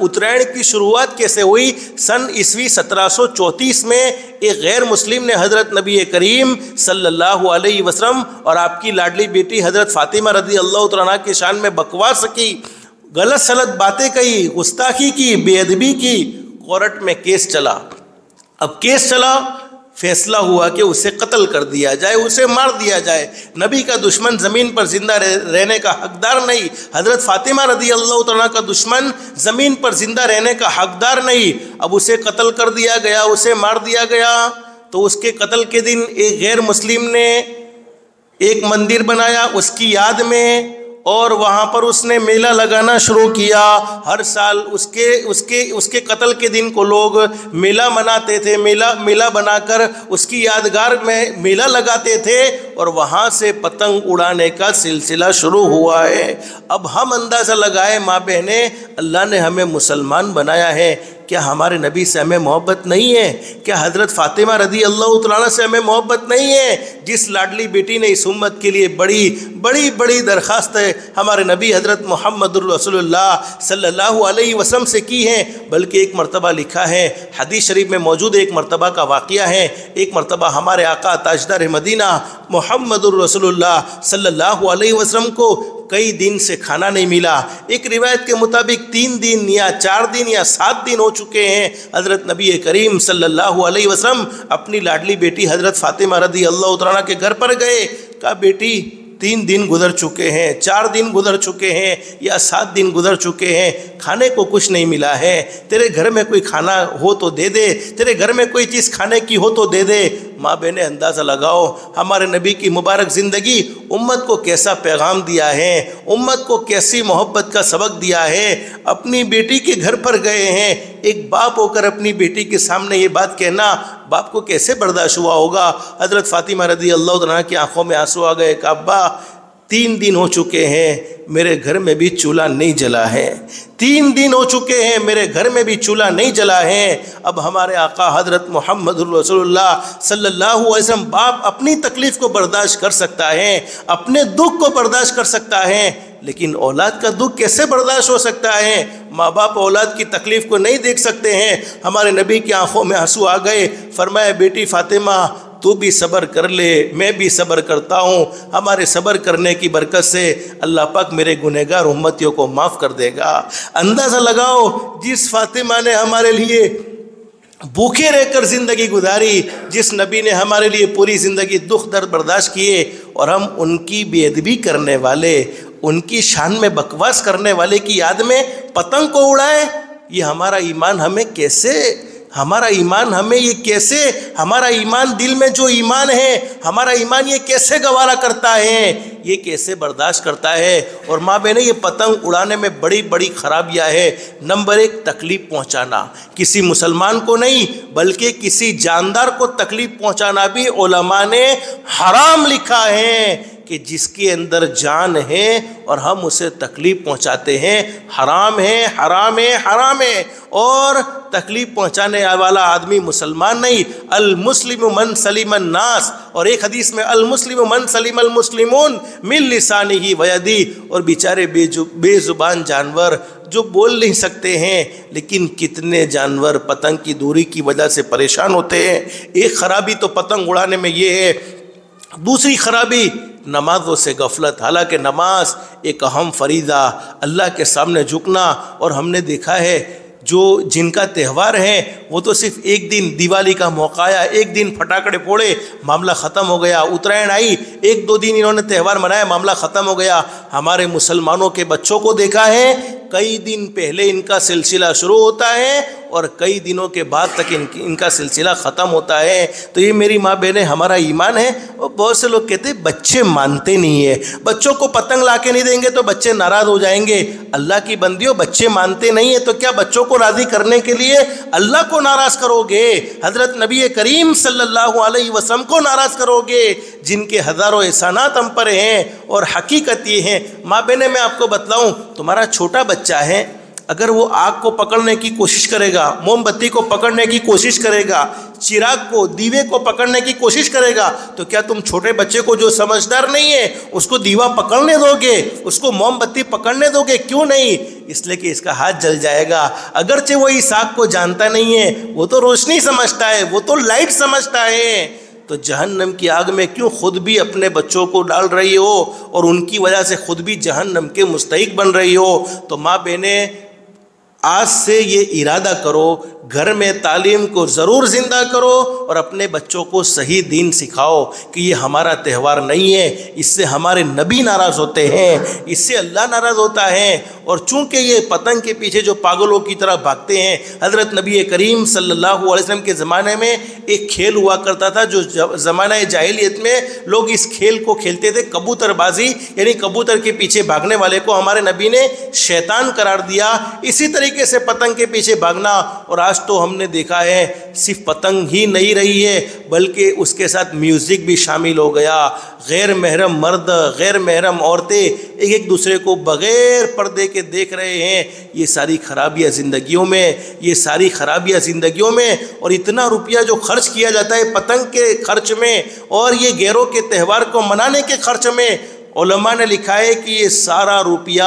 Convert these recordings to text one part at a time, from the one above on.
उत्तरायण की शुरुआत कैसे हुई? सन ईस्वी 1734 में एक गैर मुस्लिम ने हज़रत नबी करीम सल्लल्लाहु अलैहि वसल्लम और आपकी लाडली बेटी हज़रत फ़ातिमा रज़ी अल्लाह तआला अन्हा के शान में बकवास की, गलत सलत बातें कही, गुस्ताखी की, बेअदबी की। कोर्ट में केस चला। अब केस चला, फैसला हुआ कि उसे कत्ल कर दिया जाए, उसे मार दिया जाए। नबी का दुश्मन ज़मीन पर ज़िंदा रहने का हकदार नहीं। हज़रत फ़ातिमा रज़ी अल्लाह तआला का दुश्मन ज़मीन पर ज़िंदा रहने का हकदार नहीं। अब उसे कत्ल कर दिया गया, उसे मार दिया गया। तो उसके कत्ल के दिन एक गैर मुस्लिम ने एक मंदिर बनाया उसकी याद में, और वहाँ पर उसने मेला लगाना शुरू किया। हर साल उसके कत्ल के दिन को लोग मेला मनाते थे, मेला बनाकर उसकी यादगार में मेला लगाते थे, और वहाँ से पतंग उड़ाने का सिलसिला शुरू हुआ है। अब हम अंदाज़ा लगाए माँ बहनें, अल्लाह ने हमें मुसलमान बनाया है, क्या हमारे नबी से हमें मोहब्बत नहीं है? क्या हज़रत फ़ातिमा रज़ी अल्लाह तआला से हमें मोहब्बत नहीं है? जिस लाडली बेटी ने इस उम्मत के लिए बड़ी बड़ी बड़ी दरख्वास्त है हमारे नबी हज़रत मुहम्मदुर रसूलुल्लाह सल्लल्लाहु अलैहि वसल्लम से की है। बल्कि एक मरतबा लिखा है, हदीस शरीफ में मौजूद एक मरतबा का वाक़या है। एक मरतबा हमारे आका ताजदार मदीना मुहम्मदुर रसूलुल्लाह सल्लल्लाहु अलैहि वसल्लम को कई दिन से खाना नहीं मिला। एक रिवायत के मुताबिक 3 दिन या 4 दिन या 7 दिन हो चुके हैं। हज़रत नबी करीम सल्लल्लाहु अलैहि वसल्लम अपनी लाडली बेटी हज़रत फ़ातिमा रज़ी अल्लाह तआला के घर पर गए। कहा, बेटी 3 दिन गुजर चुके हैं, 4 दिन गुजर चुके हैं या 7 दिन गुजर चुके हैं, खाने को कुछ नहीं मिला है। तेरे घर में कोई खाना हो तो दे दे, तेरे घर में कोई चीज़ खाने की हो तो दे दे। माँ बहनें अंदाज़ा लगाओ हमारे नबी की मुबारक ज़िंदगी उम्मत को कैसा पैगाम दिया है, उम्मत को कैसी मोहब्बत का सबक दिया है। अपनी बेटी के घर पर गए हैं, एक बाप होकर अपनी बेटी के सामने ये बात कहना बाप को कैसे बर्दाश्त हुआ होगा। हज़रत फ़ातिमा रज़ी अल्लाह तआला की आंखों में आंसू आ गए। कहा, अब्बा 3 दिन हो चुके हैं, मेरे घर में भी चूल्हा नहीं जला है। 3 दिन हो चुके हैं, मेरे घर में भी चूल्हा नहीं जला है। अब हमारे आका हज़रत मुहम्मदुर रसूलुल्लाह सल्लल्लाहु अलैहि वसल्लम, बाप अपनी तकलीफ़ को बर्दाश्त कर सकता है, अपने दुख को बर्दाश्त कर सकता है, लेकिन औलाद का दुख कैसे बर्दाश्त हो सकता है? माँ बाप औलाद की तकलीफ़ को नहीं देख सकते हैं। हमारे नबी की आंखों में आंसू आ गए। फरमाया, बेटी फ़ातिमा तू भी सब्र कर ले, मैं भी सब्र करता हूँ। हमारे सब्र करने की बरकत से अल्लाह पाक मेरे गुनहगार उम्मतियों को माफ़ कर देगा। अंदाज़ा लगाओ, जिस फ़ातिमा ने हमारे लिए भूखे रहकर ज़िंदगी गुजारी, जिस नबी ने हमारे लिए पूरी ज़िंदगी दुख दर्द बर्दाश्त किए, और हम उनकी बेअदबी करने वाले, उनकी शान में बकवास करने वाले की याद में पतंग को उड़ाए। ये हमारा ईमान हमें कैसे, हमारा ईमान हमें ये कैसे, हमारा ईमान दिल में जो ईमान है, हमारा ईमान ये कैसे गवारा करता है, ये कैसे बर्दाश्त करता है। और माँ बहनें, ये पतंग उड़ाने में बड़ी बड़ी खराबियाँ है। नंबर 1, तकलीफ़ पहुँचाना, किसी मुसलमान को नहीं बल्कि किसी जानदार को तकलीफ़ पहुँचाना भी उलमा ने हराम लिखा है, कि जिसके अंदर जान है और हम उसे तकलीफ़ पहुँचाते हैं, हराम है, हराम है, हराम है। और तकलीफ़ पहुँचाने वाला आदमी मुसलमान नहीं। अल मुस्लिम मन सलीमन नास, और एक हदीस में अल मुस्लिम मन सलीमल मुस्लिमून मिन लिसानिही व यदी, और बेचारे बेजुबान जानवर जो बोल नहीं सकते हैं, लेकिन कितने जानवर पतंग की दूरी की वजह से परेशान होते हैं। एक खराबी तो पतंग उड़ाने में ये है। दूसरी खराबी नमाज़ों से गफलत। हालांकि नमाज एक अहम फरीज़ा, अल्लाह के सामने झुकना। और हमने देखा है जो जिनका त्यौहार है वो तो सिर्फ एक दिन, दिवाली का मौका आया, एक दिन फटाकड़े फोड़े, मामला ख़त्म हो गया। उत्तरायण आई, 1-2 दिन इन्होंने त्यौहार मनाया, मामला ख़त्म हो गया। हमारे मुसलमानों के बच्चों को देखा है, कई दिन पहले इनका सिलसिला शुरू होता है और कई दिनों के बाद तक इनका सिलसिला ख़त्म होता है। तो ये मेरी माँ बहनें, हमारा ईमान है। और बहुत से लोग कहते हैं बच्चे मानते नहीं है, बच्चों को पतंग ला के नहीं देंगे तो बच्चे नाराज़ हो जाएंगे। अल्लाह की बंदियों, बच्चे मानते नहीं है तो क्या बच्चों को राज़ी करने के लिए अल्लाह को नाराज़ करोगे? हज़रत नबी करीम सल्लल्लाहु अलैहि वसल्लम को नाराज़ करोगे, जिनके हज़ारों एहसानात हम पर हैं। और हकीकत ये है माँ बहनें, मैं आपको बतलाऊँ, तुम्हारा छोटा बच्चा है, اگر وہ آگ کو پکڑنے کی کوشش کرے گا، موم بتی کو پکڑنے کی کوشش کرے گا، چراغ کو، دیوے کو پکڑنے کی کوشش کرے گا، تو کیا تم چھوٹے بچے کو جو سمجھدار نہیں ہے اس کو دیوا پکڑنے دو گے، اس کو موم بتی پکڑنے دو گے؟ کیوں نہیں؟ اس لیے کہ اس کا ہاتھ جل جائے گا۔ اگرچہ وہ اس آگ کو جانتا نہیں ہے، وہ تو روشنی سمجھتا ہے، وہ تو لائٹ سمجھتا ہے۔ تو جہنم کی آگ میں کیوں خود بھی اپنے بچوں کو ڈال رہی ہو اور ان کی وجہ سے خود بھی جہنم کے مستحق بن رہی ہو؟ تو ماں بہنیں، آج سے یہ ارادہ کرو، گھر میں تعلیم کو ضرور زندہ کرو اور اپنے بچوں کو صحیح دین سکھاؤ کہ یہ ہمارا تہوار نہیں ہے، اس سے ہمارے نبی ناراض ہوتے ہیں، اس سے اللہ ناراض ہوتا ہے۔ اور چونکہ یہ پتنگ کے پیچھے جو پاگلوں کی طرح بھاگتے ہیں، حضرت نبی کریم صلی اللہ علیہ وسلم کے زمانے میں ایک کھیل ہوا کرتا تھا جو زمانہ جاہلیت میں لوگ اس کھیل کو کھیلتے تھے، کبوتر بازی، یعنی کبوتر کے پیچھے بھاگنے والے کو ہمارے نبی نے شیطان قرار دیا۔ اسی طریقے سے پتنگ کے پیچھے بھاگنا، اور آج تو ہم نے دیکھا ہے صرف پتنگ ہی نہیں رہی ہے بلکہ اس کے ساتھ میوزک بھی شامل ہو گیا۔ غیر محرم مرد، غیر محرم عورتیں ایک دوسرے کو بغیر پردے کے دیکھ رہے ہیں۔ یہ ساری خرابیاں زندگیوں میں، یہ ساری خرابیاں زندگیوں میں، اور اتنا روپیہ جو خرچ کیا جاتا ہے پتنگ کے خرچ میں اور یہ گیروں کے تہوار کو منانے کے خرچ میں، علماء نے لکھا ہے کہ یہ سارا روپیہ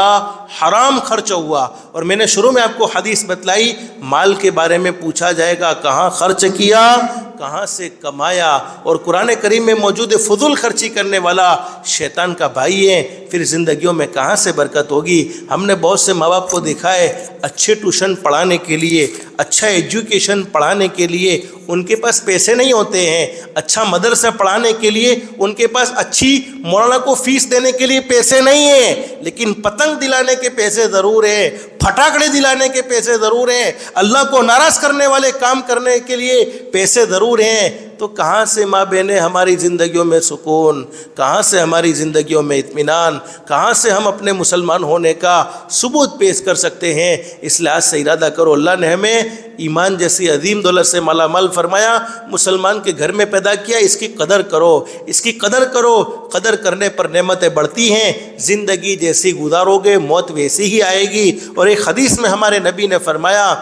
حرام خرچ ہوا۔ اور میں نے شروع میں آپ کو حدیث بتلائی، مال کے بارے میں پوچھا جائے گا کہاں خرچ کیا، کہاں سے کمایا، اور قرآن کریم میں موجود فضول خرچی کرنے والا شیطان کا بھائی ہے، پھر زندگیوں میں کہاں سے برکت ہوگی؟ ہم نے بہت سے ماں باپ کو دیکھا ہے اچھے ٹیوشن پڑھانے کے لیے، اچھا ایجوکیشن پڑھانے کے لیے ان کے پاس پیسے نہیں ہوتے ہیں، اچھا مدرسہ پڑھانے کے لیے ان کے پاس اچھی مولانا کو فیس دینے کے لیے پیسے نہیں ہیں، لیکن پتنگ دلانے کے پیسے ضرور ہیں، پھٹاکڑے دلانے کے پیسے ضرور ہیں، اللہ کو ناراض کرنے والے کام کرنے کے لیے پیسے ضرور ہیں۔ تو کہاں سے ماں بہنیں ہماری زندگیوں میں سکون، کہاں سے ہماری زندگیوں میں اطمینان، کہاں سے ہم اپنے مسلمان ہونے کا ثبوت پیش کر سکتے ہیں؟ اس لحاظ سے ارادہ کرو۔ اللہ نے ہمیں ایمان جیسی عظیم دولت سے مالا مال فرمایا، مسلمان کے گھر میں پیدا کیا، اس کی قدر کرو، اس کی قدر کرو۔ قدر کرنے پر نعمتیں بڑھتی ہیں، زندگی جیسی گزارو گے موت ویسی ہی آئے گی۔ اور ایک حدیث میں ہمارے نبی نے فرمایا،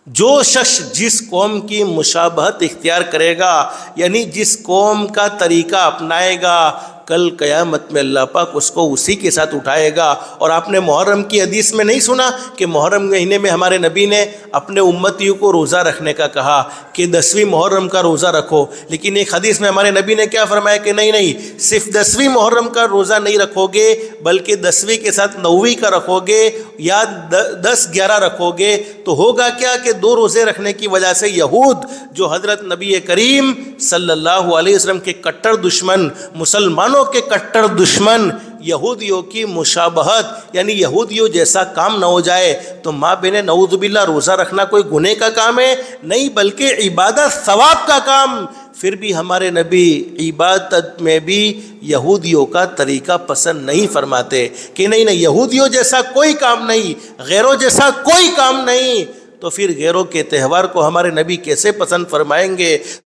جو شخص جس قوم کی مشابہت اختیار کرے گا، یعنی جس قوم کا طریقہ اپنائے گا، کل قیامت میں اللہ پاک اس کو اسی کے ساتھ اٹھائے گا۔ اور آپ نے محرم کی حدیث میں نہیں سنا کہ محرم مہینے میں ہمارے نبی نے اپنے امتیوں کو روزہ رکھنے کا کہا کہ 10ویں محرم کا روزہ رکھو، لیکن ایک حدیث میں ہمارے نبی نے کیا فرمایا کہ نہیں، صرف 10ویں محرم کا روزہ نہیں رکھو گے بلکہ 10ویں کے ساتھ 9ویں کا رکھو گے یا 10-11 رکھو گے، تو ہوگا کیا کہ 2 روزے رکھنے کی وجہ سے یہود جو حضرت نبی کریم صلی اللہ علیہ وسلم کے کٹر دشمن، مسلمانوں کے کٹر دشمن یہودیوں کی مشابہت، یعنی یہودیوں جیسا کام نہ ہو جائے۔ تو ماں بہنیں، نعوذ باللہ، روزہ رکھنا کوئی گناہ کا کام ہے نہیں بلکہ عبادت ثواب کا کام۔ پھر بھی ہمارے نبی عبادت میں بھی یہودیوں کا طریقہ پسند نہیں فرماتے کہ نہیں یہودیوں جیسا کوئی کام نہیں، غیروں جیسا کوئی کام نہیں۔ تو پھر غیروں کے تہوار کو ہمارے نبی کیسے پسند فرمائیں گے؟